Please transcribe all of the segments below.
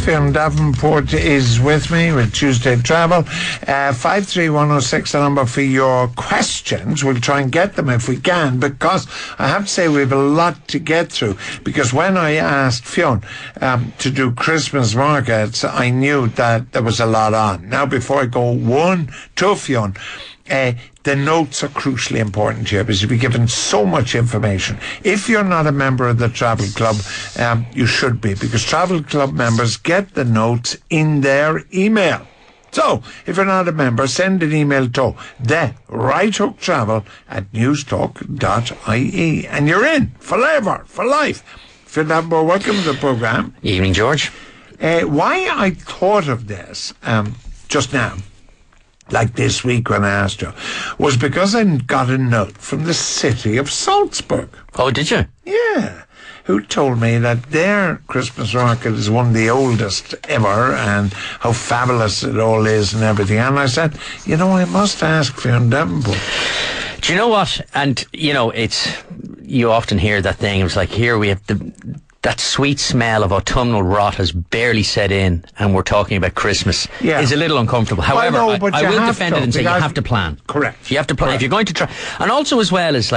Fionn Davenport is with me with Tuesday Travel. 53106, the number for your questions. We'll try and get them if we can, because I have to say we have a lot to get through. Because when I asked Fionn to do Christmas markets, I knew that there was a lot on. Now, before I go to Fionn, the notes are crucially important here because you'll be given so much information. If you're not a member of the Travel Club, you should be, because Travel Club members get the notes in their email. So, if you're not a member, send an email to therighthooktravel@newstalk.ie and you're in forever, for life. Fionn Davenport, welcome to the programme. Evening, George. Why I thought of this just now, like this week when I asked you, was because I got a note from the city of Salzburg. Oh, did you? Yeah. Who told me that their Christmas market is one of the oldest ever and how fabulous it all is and everything. And I said, I must ask Fionn Davenport. Do you know what? And, you often hear that thing. It was like, here we have that sweet smell of autumnal rot has barely set in, and we're talking about Christmas. Yeah. Is a little uncomfortable. However, I will defend it and say you have to plan. Correct. You have to plan. Correct. If you're going to try. And also as well as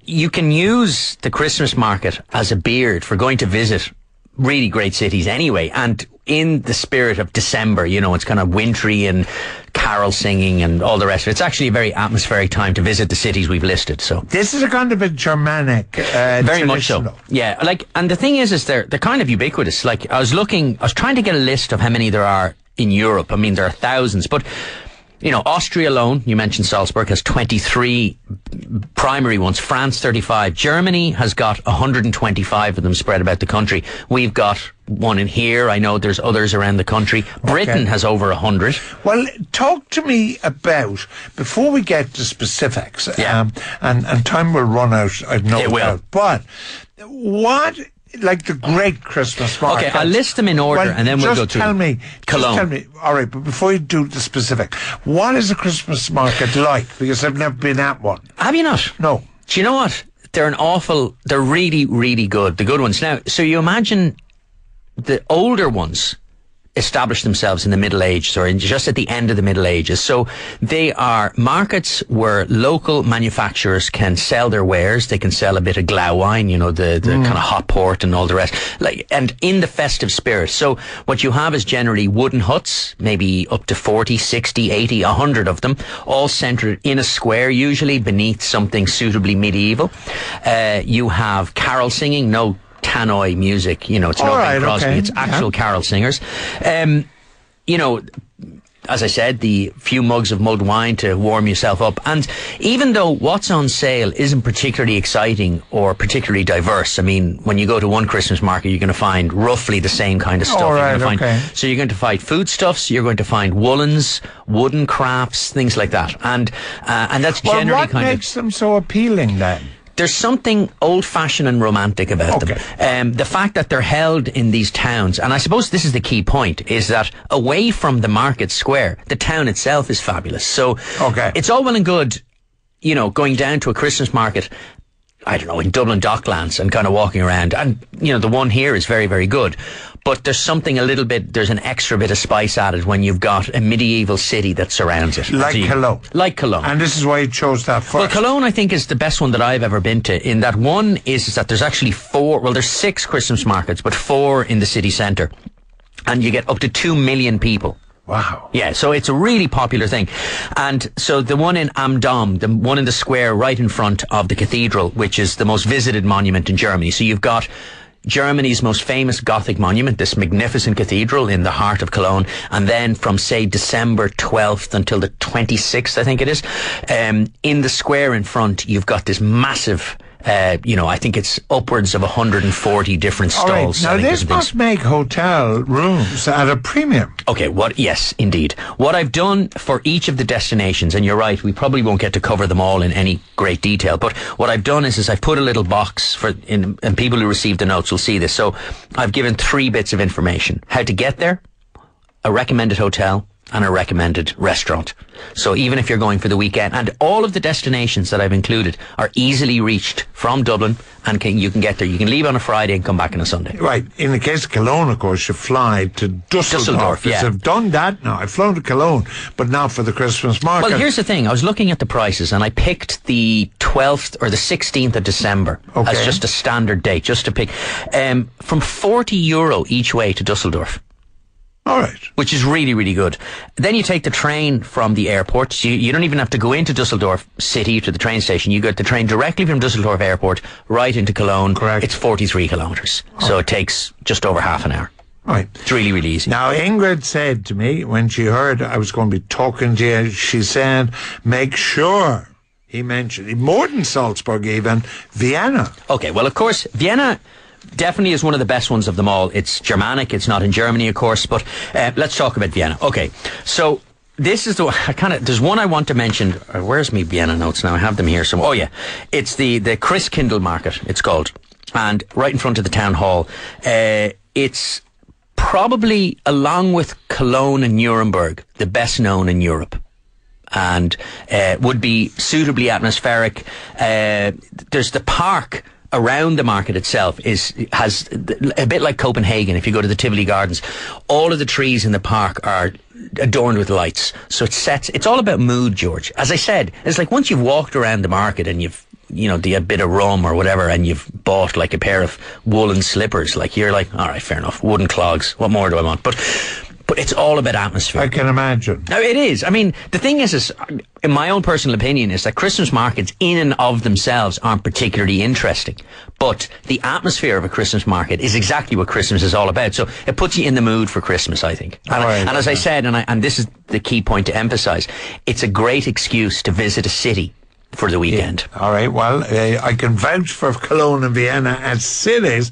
you can use the Christmas market as a beard for going to visit really great cities anyway. And in the spirit of December, it's kind of wintry and carol singing and all the rest of it. It's actually a very atmospheric time to visit the cities we've listed. So this is a kind of a Germanic, very much so. Yeah, and the thing is they're kind of ubiquitous. I was trying to get a list of how many there are in Europe. I mean, there are thousands, but Austria alone, you mentioned Salzburg, has 23 primary ones. France, 35. Germany has got 125 of them spread about the country. We've got one in here. I know there's others around the country. Britain has over 100. Well, talk to me about, before we get to specifics, and time will run out, I've no doubt. But what... like the great Christmas market. Okay, I'll list them in order and then we'll go through. Cologne. Just tell me, all right, but before you do the specific, what is a Christmas market like? Because I've never been at one. Have you not? No. Do you know what? They're really, really good. The good ones. Now, so you imagine the older ones established themselves in the Middle Ages or just at the end of the Middle Ages. So they are markets where local manufacturers can sell their wares. They can sell a bit of Glauwein, the kind of hot port and all the rest, and in the festive spirit. So what you have is generally wooden huts, maybe up to 40, 60, 80, 100 of them, all centred in a square, usually beneath something suitably medieval. You have carol singing, no tannoy music, it's not Bing Crosby, it's actual carol singers. As I said, the few mugs of mulled wine to warm yourself up. And even though what's on sale isn't particularly exciting or particularly diverse, I mean, when you go to one Christmas market, you're going to find roughly the same kind of stuff. So you're going to find foodstuffs, you're going to find woolens, wooden crafts, things like that. And that's generally what makes them so appealing then? There's something old-fashioned and romantic about them. The fact that they're held in these towns, and I suppose this is the key point, is that away from the market square, the town itself is fabulous. So it's all well and good, going down to a Christmas market, I don't know, in Dublin Docklands and kind of walking around. And, the one here is very, very good. But there's something there's an extra bit of spice added when you've got a medieval city that surrounds it. Cologne. Like Cologne. And this is why you chose that first. Well, Cologne, I think, is the best one that I've ever been to. In that one is that there's actually there's 6 Christmas markets, but 4 in the city centre. And you get up to 2 million people. Wow. Yeah, so it's a really popular thing. And so the one in Am Dom, the one in the square right in front of the cathedral, which is the most visited monument in Germany. So you've got Germany's most famous Gothic monument, this magnificent cathedral in the heart of Cologne. And then from, say, December 12th until the 26th, I think it is, in the square in front, you've got this massive... I think it's upwards of 140 different stalls. Now, this must make hotel rooms at a premium. Okay, yes, indeed. What I've done for each of the destinations, and you're right, we probably won't get to cover them all in any great detail, but what I've done is I've put a little box and people who receive the notes will see this. So I've given 3 bits of information. How to get there, a recommended hotel, and a recommended restaurant. So even if you're going for the weekend, and all of the destinations that I've included are easily reached from Dublin, and you can get there. You can leave on a Friday and come back on a Sunday. Right. In the case of Cologne, of course, you fly to Dusseldorf. Yeah. I've done that now. I've flown to Cologne, but not for the Christmas market. Well, here's the thing. I was looking at the prices, and I picked the 12th or the 16th of December as just a standard date, just to pick. From €40 each way to Dusseldorf. All right. Which is really, really good. Then you take the train from the airport. So you don't even have to go into Dusseldorf city to the train station. You get the train directly from Dusseldorf airport right into Cologne. Correct. It's 43 kilometres. So it takes just over half an hour. Right. It's really, really easy. Now, Ingrid said to me when she heard I was going to be talking to you, she said, make sure he mentioned, more than Salzburg even, Vienna. Okay, well, of course, Vienna definitely is one of the best ones of them all. It's Germanic. It's not in Germany, of course, but let's talk about Vienna. Okay, so this is there's one I want to mention. Where's my Vienna notes now? I have them here. Oh yeah, it's the Christkindl market, it's called, and right in front of the town hall. It's probably, along with Cologne and Nuremberg, the best known in Europe, and would be suitably atmospheric. There's the park around the market itself has a bit like Copenhagen. If you go to the Tivoli Gardens, all of the trees in the park are adorned with lights. So it's all about mood, George. As I said, it's like once you've walked around the market and you've, a bit of rum or whatever, and you've bought like a pair of woolen slippers, like you're like, all right, fair enough, wooden clogs, what more do I want? But it's all about atmosphere. I can imagine. Now, it is. I mean, the thing is, in my own personal opinion, is that Christmas markets in and of themselves aren't particularly interesting. But the atmosphere of a Christmas market is exactly what Christmas is all about. So it puts you in the mood for Christmas, I think. And as I said, and this is the key point to emphasise, it's a great excuse to visit a city for the weekend. Yeah. All right. Well, I can vouch for Cologne and Vienna as cities.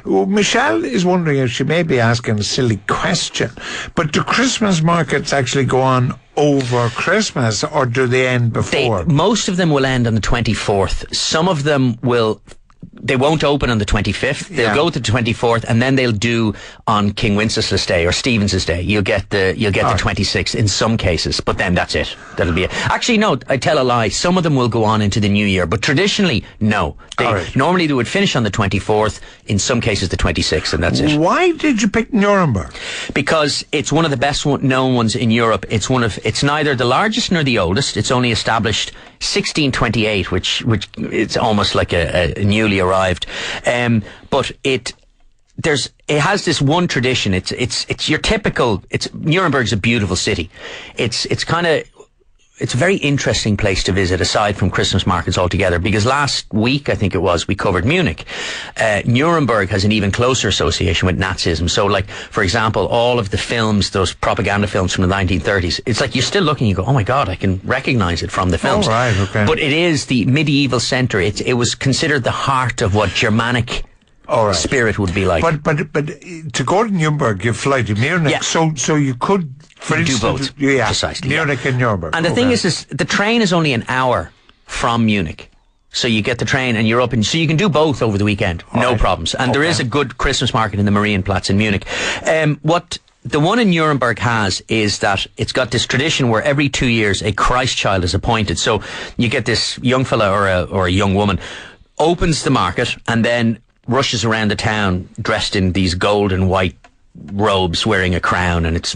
Michelle is wondering if she may be asking a silly question, but do Christmas markets actually go on over Christmas, or do they end before? Most of them will end on the 24th. Some of them they won't open on the 25th. They'll go to the 24th, and then they'll do on King Wenceslas Day or Stephen's Day. You'll get the 26th in some cases, but then that's it. That'll be it. Actually, no, I tell a lie. Some of them will go on into the new year, but traditionally, no. Normally they would finish on the 24th, in some cases the 26th, and that's it. Why did you pick Nuremberg? Because it's one of the best known ones in Europe. It's neither the largest nor the oldest. It's only established 1628, which it's almost like a newly arrived. But it has this one tradition. It's your typical. Nuremberg's a beautiful city. It's a very interesting place to visit, aside from Christmas markets altogether, because last week, I think it was, we covered Munich. Nuremberg has an even closer association with Nazism. So, like, for example, all of the films, those propaganda films from the 1930s, it's like you're still looking, you go, oh my God, I can recognize it from the films. Oh, right, okay. But it is the medieval centre. It was considered the heart of what Germanic spirit would be like. But to go to Nuremberg, you fly to Munich. Yeah. So you could, for instance, do both. Yeah, precisely. Munich and Nuremberg. And the thing is the train is only an hour from Munich. So you get the train and you're up, and so you can do both over the weekend. No problems. And there is a good Christmas market in the Marienplatz in Munich. What the one in Nuremberg has is that it's got this tradition where every 2 years a Christ child is appointed. So you get this young fella or a young woman opens the market and then rushes around the town dressed in these gold and white robes, wearing a crown, and it's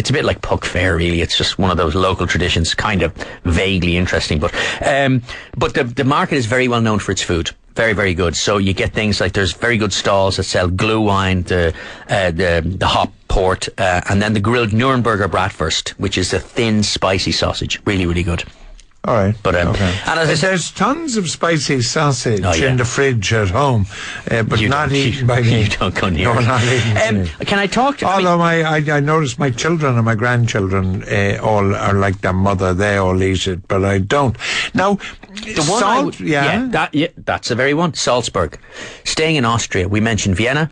a bit like Puck Fair, really. It's just one of those local traditions, kind of vaguely interesting. But the market is very well known for its food. Very, very good. So you get things like, there's very good stalls that sell glue wine, the hop port, and then the grilled Nuremberger Bratwurst, which is a thin, spicy sausage. Really, really good. All right. But and as I said, there's tons of spicy sausage in the fridge at home, but not eaten by me. You don't go near. No, not eaten. Can I talk to? Although I notice my children and my grandchildren all are like their mother; they all eat it, but I don't. Now, the one that's the very one. Salzburg. Staying in Austria, we mentioned Vienna.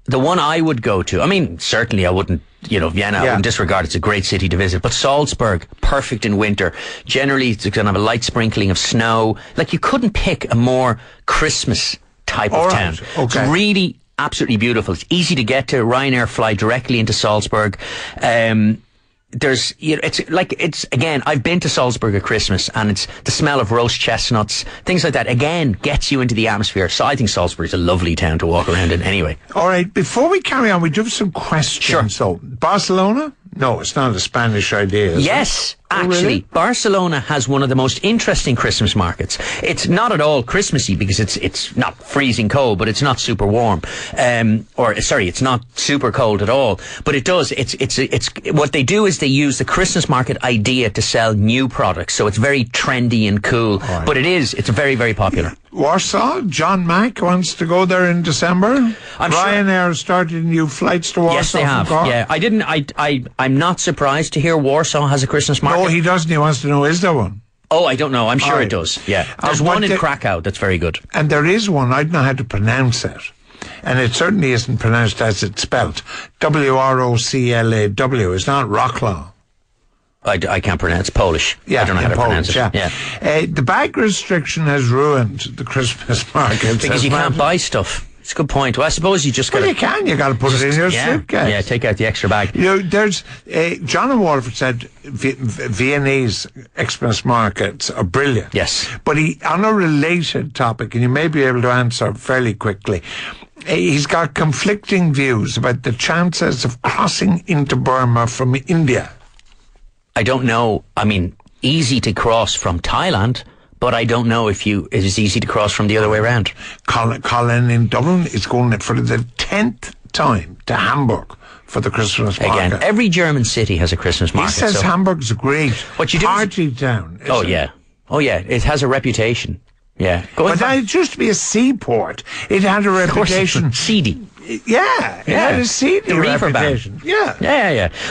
The one I would go to, I mean, certainly I wouldn't, Vienna, I wouldn't disregard. It's a great city to visit. But Salzburg, perfect in winter. Generally, it's going to have a light sprinkling of snow. Like, you couldn't pick a more Christmas type of town. Okay. It's really absolutely beautiful. It's easy to get to. Ryanair fly directly into Salzburg. it's again, I've been to Salzburg at Christmas, and it's the smell of roast chestnuts, things like that, again, gets you into the atmosphere. So I think Salzburg is a lovely town to walk around in anyway. All right, before we carry on, we do have some questions. Sure. So, Barcelona? No, it's not a Spanish idea, is Yes. it? Actually, really? Barcelona has one of the most interesting Christmas markets. It's not at all Christmassy because it's not freezing cold, but it's not super warm. It's not super cold at all. But it does. It's what they do is they use the Christmas market idea to sell new products. So it's very trendy and cool. Right. But it's very, very popular. Warsaw, John Mack wants to go there in December. Ryanair started new flights to Warsaw. Yes, they have. From Cork. Yeah, I'm not surprised to hear Warsaw has a Christmas market. No, he doesn't. He wants to know, is there one? Oh, I don't know. I'm sure it does. Yeah. There's one in but Krakow that's very good. And there is one, I don't know how to pronounce it. And it certainly isn't pronounced as it's spelt. Wroclaw. It's not Wroclaw. I can't pronounce Polish. Yeah, I don't know how to pronounce it. Yeah. The bag restriction has ruined the Christmas market. Because you can't buy stuff. It's a good point. Well, I suppose you just got you can. You got to put it in your suitcase. Yeah, take out the extra bag. You know, there's John and Walford said Viennese Xmas markets are brilliant. Yes. But on a related topic, and you may be able to answer fairly quickly, he's got conflicting views about the chances of crossing into Burma from India. I don't know. I mean, easy to cross from Thailand, but I don't know if it is easy to cross from the other way around. Colin in Dublin is going for the 10th time to Hamburg for the Christmas market. Again, every German city has a Christmas market. He says Hamburg's a great party town. Oh, yeah. Oh, yeah. It has a reputation. Yeah. But it used to be a seaport. It had a reputation. Seedy. Yeah, it had a seedy reputation. Yeah.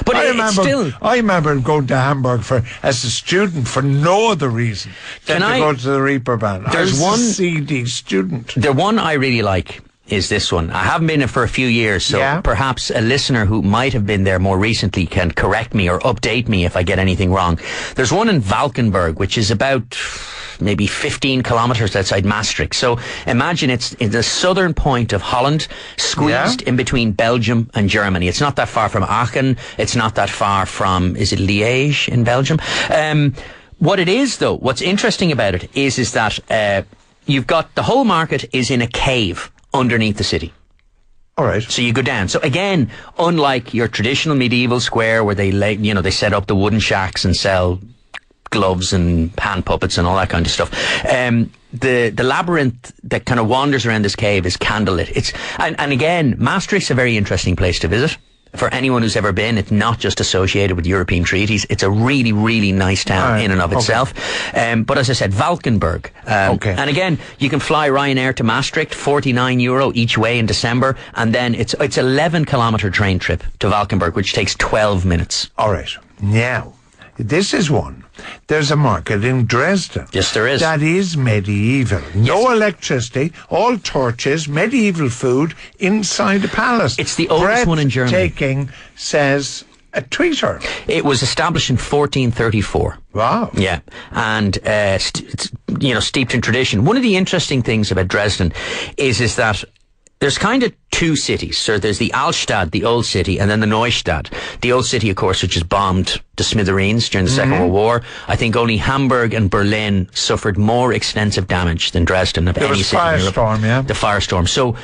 But I remember going to Hamburg as a student for no other reason than to go to the Reaper Band. There's one seedy student. The one I really like is this one. I haven't been there for a few years, so perhaps a listener who might have been there more recently can correct me or update me if I get anything wrong. There's one in Valkenburg, which is about maybe 15 kilometres outside Maastricht. So imagine it's in the southern point of Holland, squeezed in between Belgium and Germany. It's not that far from Aachen. It's not that far from, is it Liège in Belgium? What it is, though, what's interesting about it is that you've got the whole market is in a cave underneath the city. All right. So you go down. So again, unlike your traditional medieval square where they set up the wooden shacks and sell gloves and hand puppets and all that kind of stuff. The labyrinth that kind of wanders around this cave is candlelit. And again, Maastricht's a very interesting place to visit. For anyone who's ever been, it's not just associated with European treaties. It's a really, really nice town in and of itself. But as I said, Valkenburg. And again, you can fly Ryanair to Maastricht, €49 each way in December. And then it's 11-kilometre train trip to Valkenburg, which takes 12 minutes. All right. Now, this is one. There's a market in Dresden. Yes, there is. That is medieval. No electricity, all torches, medieval food inside a palace. It's the oldest one in Germany. Breathtaking, says a tweeter. It was established in 1434. Wow. Yeah. And, steeped in tradition. One of the interesting things about Dresden is that there's kind of two cities. So there's the Altstadt, the old city, and then the Neustadt. The old city, of course, which is bombed to smithereens during the Second World War. I think only Hamburg and Berlin suffered more extensive damage than Dresden of any city in Europe. The firestorm. So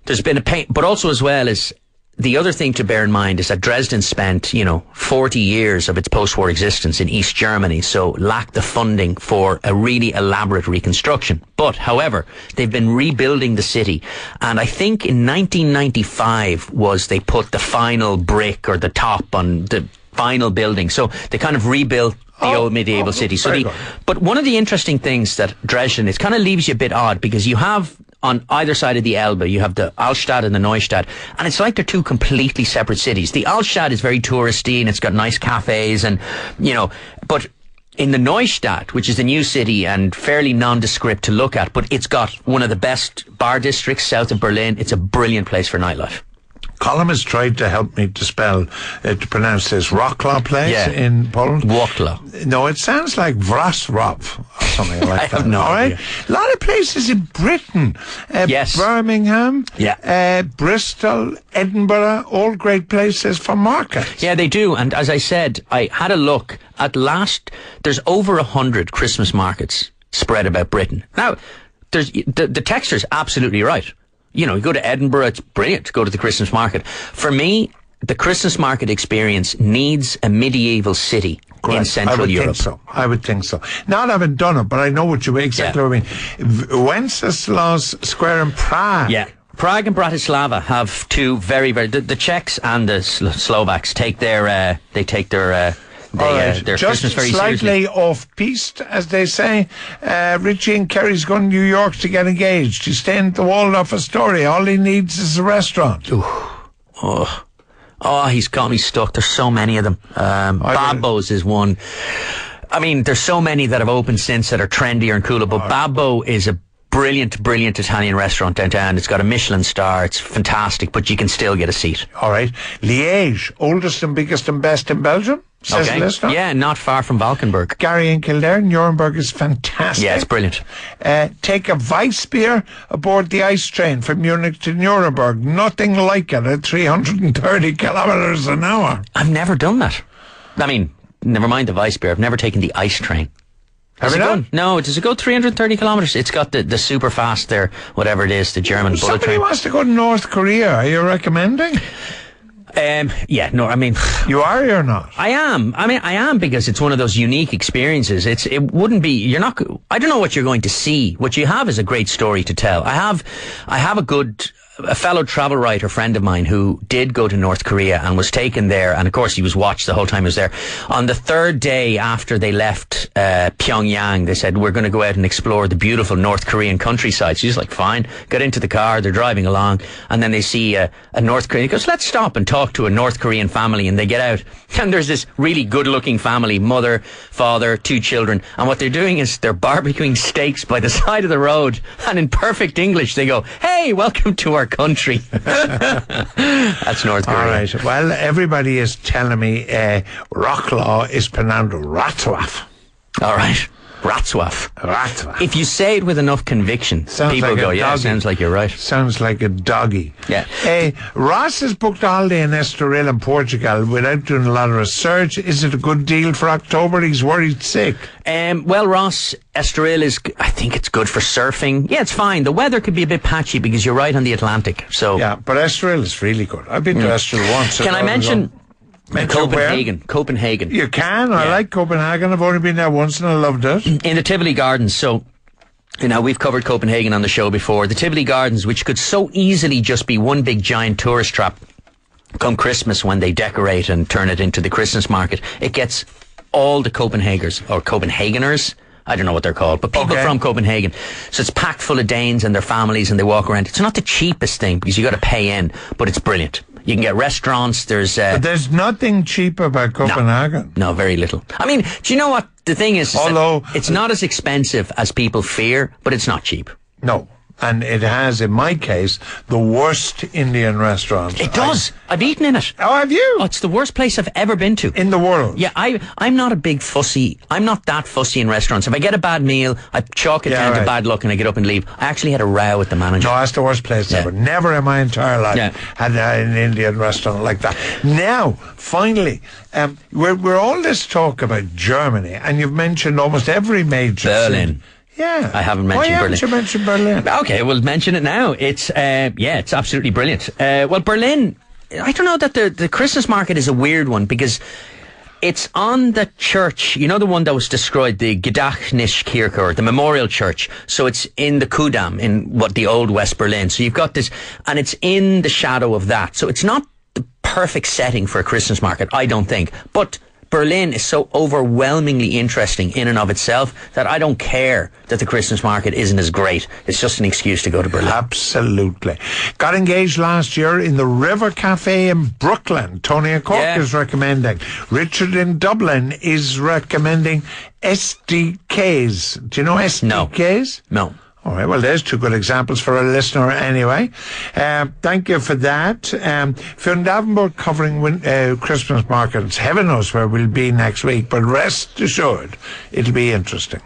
there's been a pain, but also as well as the other thing to bear in mind is that Dresden spent, 40 years of its post-war existence in East Germany, so lacked the funding for a really elaborate reconstruction. But, however, they've been rebuilding the city, and I think in 1995 they put the final brick or the top on the final building. So they kind of rebuilt the old medieval city. But one of the interesting things that Dresden, it kind of leaves you a bit odd because you have on either side of the Elbe, you have the Altstadt and the Neustadt, and it's like they're two completely separate cities. The Altstadt is very touristy and it's got nice cafes and, but in the Neustadt, which is the new city and fairly nondescript to look at, but it's got one of the best bar districts south of Berlin. It's a brilliant place for nightlife. Colm has tried to help me to pronounce this Wroclaw place in Poland. Wroclaw. No, it sounds like Wrocław. something like I that. have no all right? idea. A lot of places in Britain. Yes. Birmingham, Yeah. Bristol, Edinburgh, all great places for markets. Yeah, they do. And as I said, I had a look at there's over 100 Christmas markets spread about Britain. Now, the texture's absolutely right. You know, you go to Edinburgh, it's brilliant to go to the Christmas market. For me, the Christmas market experience needs a medieval city in Central Europe. I would think so. Not having done it, but I know what you mean. Exactly what I mean. Wenceslas Square in Prague. Yeah. Prague and Bratislava have two very, very... The Czechs and the Slovaks take their their Christmas very slightly seriously. off-piste, as they say. Richie and Kerry's going to New York to get engaged. He's staying at the Waldorf Astoria. All he needs is a restaurant. Oh, he's got me stuck. There's so many of them. Babbo's is one. I mean, there's so many that have opened since that are trendier and cooler, but Babbo is a brilliant, brilliant Italian restaurant downtown. It's got a Michelin star. It's fantastic, but you can still get a seat. All right. Liège, oldest and biggest and best in Belgium, says the listener. Yeah, not far from Valkenburg. Gary in Kildare, Nuremberg is fantastic. Yeah, it's brilliant. Take a Weissbier aboard the ice train from Munich to Nuremberg. Nothing like it at 330 kilometres an hour. I've never done that. I mean, never mind the Weissbier. I've never taken the ice train. Have you not? No, does it go 330 kilometres? It's got the super fast there, whatever it is, the German bullet Somebody train. wants to go to North Korea. Are you recommending? Yeah, no, I mean... You are or not? I am because it's one of those unique experiences. It wouldn't be, I don't know what you're going to see. What you have is a great story to tell. I have a fellow travel writer friend of mine who did go to North Korea and was taken there, and of course he was watched the whole time he was there. On the third day after they left Pyongyang, they said, we're going to go out and explore the beautiful North Korean countryside. So he's like, fine, got into the car, they're driving along, and then they see a North Korean. He goes, let's stop and talk to a North Korean family, and they get out, and there's this really good looking family, mother, father, 2 children, and what they're doing is they're barbecuing steaks by the side of the road, and in perfect English they go, hey, welcome to our country. That's North Korea. All right. Well, everybody is telling me Wroclaw is pronounced Wrocław. All right. Wrocław. If you say it with enough conviction, people like go, a yeah, doggy. sounds like you're right. Sounds like a doggy. Yeah. Ross has booked a holiday in Estoril in Portugal without doing a lot of research. Is it a good deal for October? He's worried sick. Well, Ross, Estoril I think it's good for surfing. Yeah, it's fine. The weather could be a bit patchy because you're right on the Atlantic. So yeah, but Estoril is really good. I've been to Estoril once. Can I mention Copenhagen? Where? Copenhagen. You can. I like Copenhagen. I've only been there once and I loved it. In the Tivoli Gardens. So, we've covered Copenhagen on the show before. The Tivoli Gardens, which could so easily just be one big giant tourist trap come Christmas when they decorate and turn it into the Christmas market, it gets all the Copenhageners. I don't know what they're called, but people from Copenhagen. So it's packed full of Danes and their families, and they walk around. It's not the cheapest thing because you got to pay in, but it's brilliant. You can get restaurants. But there's nothing cheap about Copenhagen. No, very little. I mean, do you know what the thing is? Although it's not as expensive as people fear, but it's not cheap. No. And it has, in my case, the worst Indian restaurant. It does. I've eaten in it. Oh, have you? Oh, it's the worst place I've ever been to. In the world? Yeah, I'm not that fussy in restaurants. If I get a bad meal, I chalk it down to bad luck and I get up and leave. I actually had a row with the manager. No, that's the worst place ever. Never in my entire life had an Indian restaurant like that. Now, finally, we're all this talk about Germany, and you've mentioned almost every major Berlin. city. Yeah. I haven't mentioned Berlin. Why haven't you mentioned Berlin? Okay, we'll mention it now. It's it's absolutely brilliant. Well, Berlin, I don't know that the Christmas market is a weird one because it's on the church, you know, the one that was destroyed, the Gedächtniskirche, or the Memorial Church. So it's in the Kudamm, in the old West Berlin. So you've got this, and it's in the shadow of that. So it's not the perfect setting for a Christmas market, I don't think. But Berlin is so overwhelmingly interesting in and of itself that I don't care that the Christmas market isn't as great. It's just an excuse to go to Berlin. Absolutely. Got engaged last year in the River Cafe in Brooklyn. Tony O'Cork is recommending. Richard in Dublin is recommending SDKs. Do you know SDKs? No. All right, well, there's 2 good examples for a listener anyway. Thank you for that. Fionn Davenport covering Christmas markets. Heaven knows where we'll be next week, but rest assured, it'll be interesting.